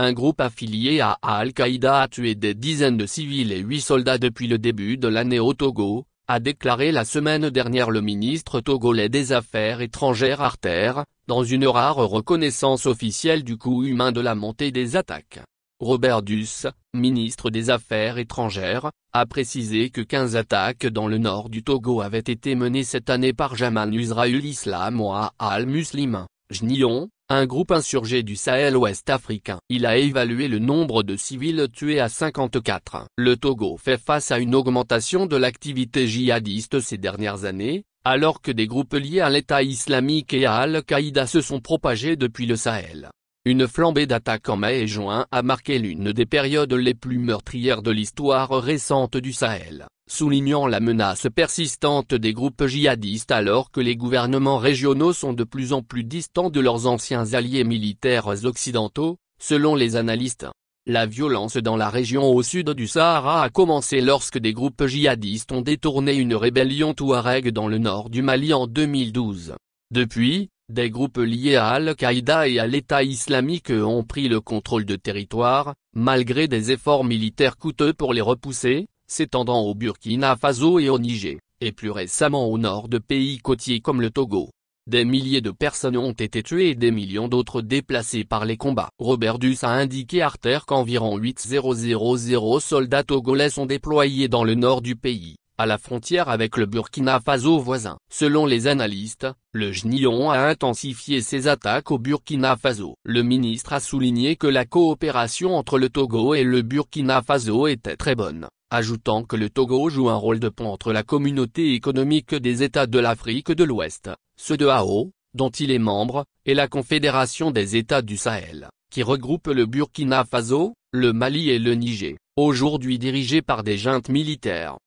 un groupe affilié à Al-Qaïda a tué des dizaines de civils et 8 soldats depuis le début de l'année au Togo, a déclaré la semaine dernière le ministre togolais des Affaires étrangères Arter, dans une rare reconnaissance officielle du coût humain de la montée des attaques. Robert Duss, ministre des Affaires étrangères, a précisé que 15 attaques dans le nord du Togo avaient été menées cette année par Jamaat Nusratul Islam wa al-Muslimin, JNION, un groupe insurgé du Sahel ouest africain. Il a évalué le nombre de civils tués à 54. Le Togo fait face à une augmentation de l'activité djihadiste ces dernières années, alors que des groupes liés à l'État islamique et à Al-Qaïda se sont propagés depuis le Sahel. Une flambée d'attaques en mai et juin a marqué l'une des périodes les plus meurtrières de l'histoire récente du Sahel, soulignant la menace persistante des groupes djihadistes alors que les gouvernements régionaux sont de plus en plus distants de leurs anciens alliés militaires occidentaux, selon les analystes. La violence dans la région au sud du Sahara a commencé lorsque des groupes djihadistes ont détourné une rébellion touareg dans le nord du Mali en 2012. Depuis, des groupes liés à Al-Qaïda et à l'État islamique ont pris le contrôle de territoire, malgré des efforts militaires coûteux pour les repousser, s'étendant au Burkina Faso et au Niger, et plus récemment au nord de pays côtiers comme le Togo. Des milliers de personnes ont été tuées et des millions d'autres déplacées par les combats. Robert Duss a indiqué à Arter qu'environ 8000 soldats togolais sont déployés dans le nord du pays, à la frontière avec le Burkina Faso voisin. Selon les analystes, le JNION a intensifié ses attaques au Burkina Faso. Le ministre a souligné que la coopération entre le Togo et le Burkina Faso était très bonne, ajoutant que le Togo joue un rôle de pont entre la communauté économique des États de l'Afrique de l'Ouest, ceux de AO, dont il est membre, et la Confédération des États du Sahel, qui regroupe le Burkina Faso, le Mali et le Niger, aujourd'hui dirigés par des juntes militaires.